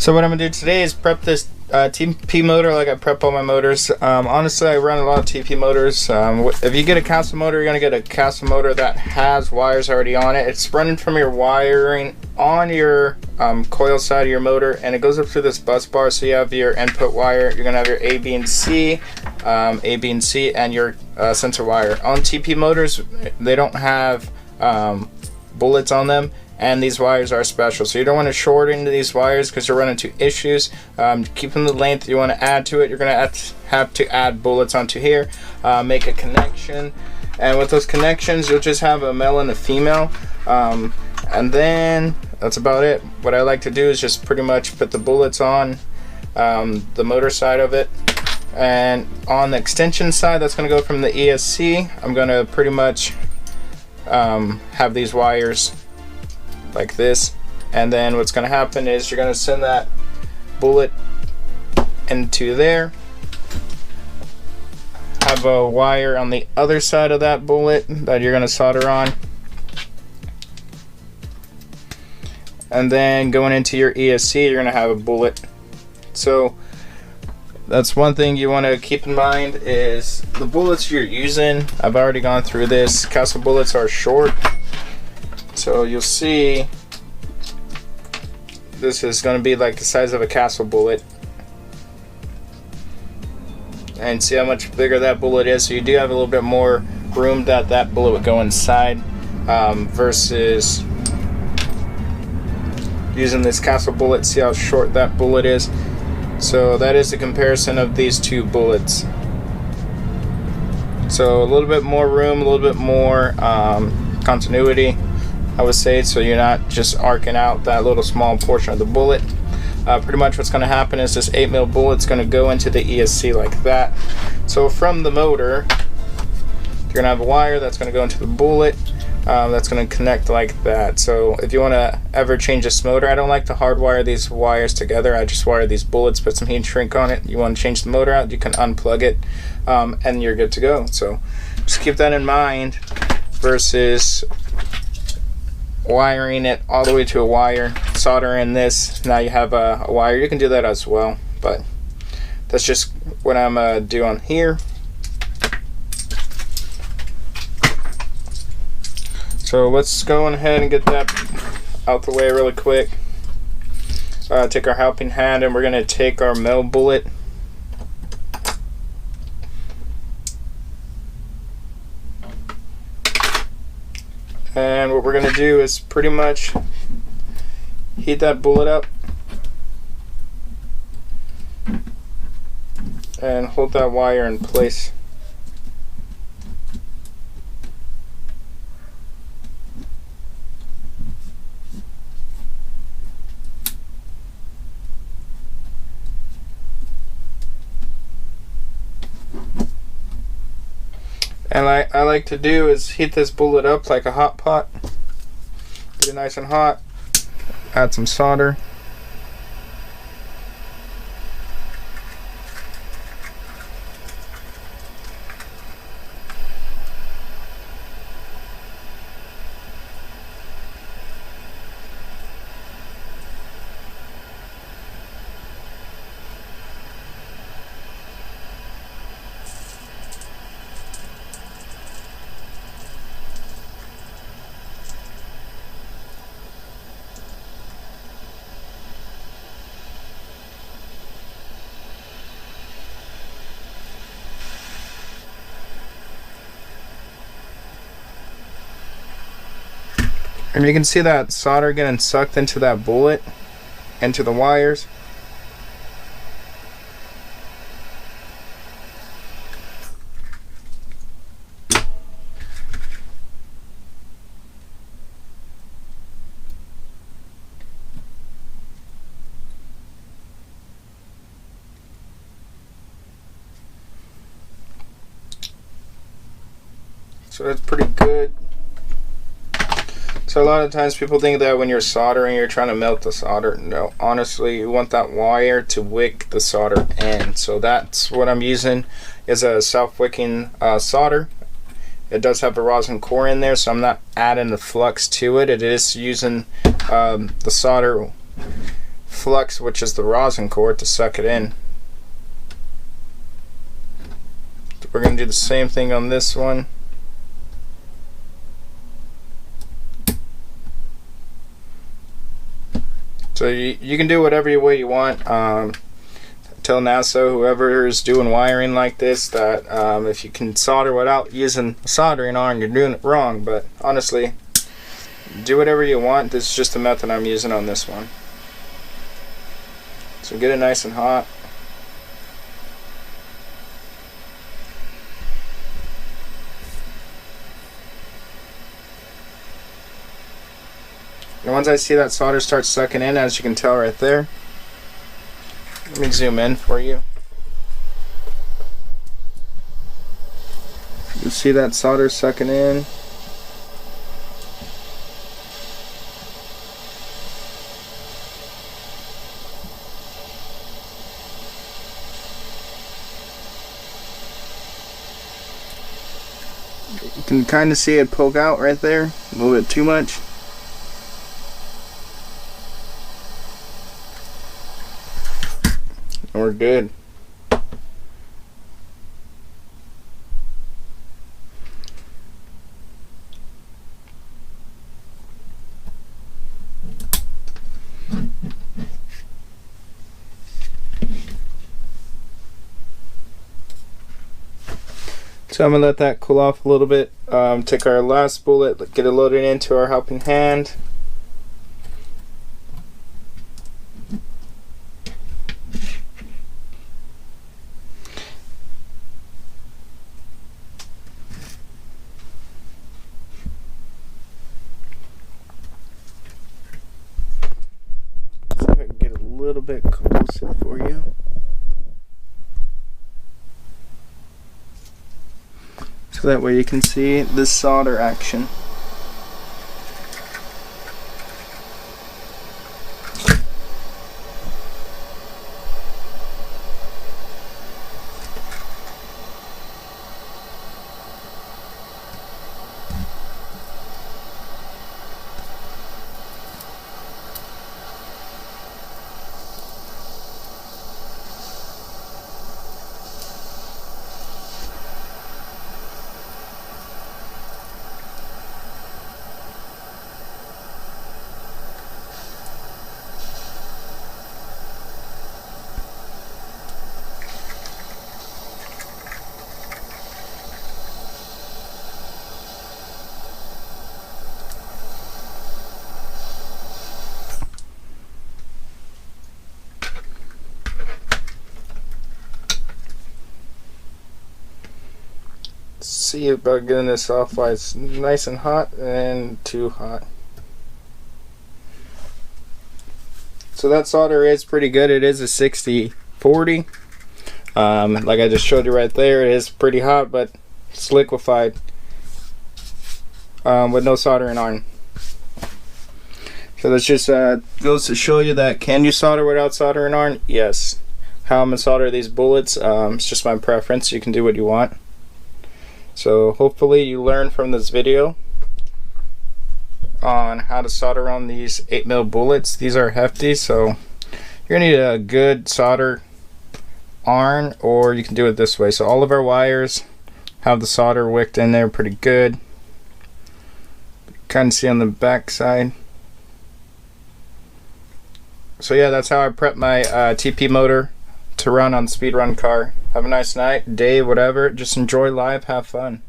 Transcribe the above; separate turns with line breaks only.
So what I'm gonna do today is prep this TP motor like I prep all my motors. Honestly, I run a lot of TP motors. If you get a castle motor, you're gonna get a castle motor that has wires already on it. It's running from your wiring on your coil side of your motor, and it goes up through this bus bar. So you have your input wire. You're gonna have your A, B, and C, and your sensor wire. On TP motors, they don't have bullets on them, and these wires are special, so you don't want to short into these wires because you're running into issues. Keeping the length you want to add to it, you're going to have to add bullets onto here, make a connection, and with those connections you'll just have a male and a female, and then that's about it. What I like to do is just pretty much put the bullets on the motor side of it, and on the extension side that's going to go from the ESC, I'm going to pretty much have these wires like this, and then what's going to happen is you're going to send that bullet into there, have a wire on the other side of that bullet that you're going to solder on, and then going into your ESC you're going to have a bullet. So that's one thing you want to keep in mind is the bullets you're using. I've already gone through this. Castle bullets are short, so you'll see this is going to be like the size of a castle bullet, and see how much bigger that bullet is. So you do have a little bit more room that bullet would go inside, versus using this castle bullet. See how short that bullet is. So that is the comparison of these two bullets. So a little bit more room, a little bit more continuity, I would say, so you're not just arcing out that little small portion of the bullet. Pretty much what's going to happen is this 8mm bullet's going to go into the ESC like that. So from the motor, you're going to have a wire that's going to go into the bullet, that's going to connect like that. So if you want to ever change this motor, I don't like to hardwire these wires together. I just wire these bullets, put some heat shrink on it. You want to change the motor out, you can unplug it, and you're good to go. So just keep that in mind versus wiring it all the way to a wire, soldering this. Now you have a wire. You can do that as well, but that's just what I'm doing here. So let's go on ahead and get that out the way really quick. Take our helping hand, and we're going to take our male bullet, and what we're going to do is pretty much heat that bullet up and hold that wire in place. And I like to do is heat this bullet up like a hot pot. Get it nice and hot. Add some solder. And you can see that solder getting sucked into that bullet, into the wires. So that's pretty good. So a lot of times people think that when you're soldering, you're trying to melt the solder. No, honestly, you want that wire to wick the solder in. So that's what I'm using, is a self-wicking solder. It does have a rosin core in there, so I'm not adding the flux to it. It is using the solder flux, which is the rosin core, to suck it in. We're going to do the same thing on this one. So you can do whatever way you want. Tell NASA, whoever is doing wiring like this, that if you can solder without using a soldering iron, you're doing it wrong. But honestly, do whatever you want. This is just the method I'm using on this one. So get it nice and hot. And once I see that solder start sucking in, as you can tell right there, let me zoom in for you. You see that solder sucking in. You can kind of see it poke out right there, a little bit too much. And we're good. So I'm going to let that cool off a little bit. Take our last bullet, get it loaded into our helping hand. See if I can get a little bit closer for you. So that way you can see the solder action. See about getting this off while it's nice and hot and too hot. So that solder is pretty good. It is a 60-40. Like I just showed you right there, it is pretty hot, but it's liquefied with no soldering iron. So that's just goes to show you that can you solder without soldering iron? Yes. How I'm gonna solder these bullets, it's just my preference. You can do what you want. So hopefully you learned from this video on how to solder on these 8mm bullets. These are hefty, so you're gonna need a good solder iron, or you can do it this way. So all of our wires have the solder wicked in there pretty good. Kind of see on the back side. So yeah, that's how I prep my TP motor to run on speedrun car. Have a nice night, day, whatever. Just enjoy life, have fun.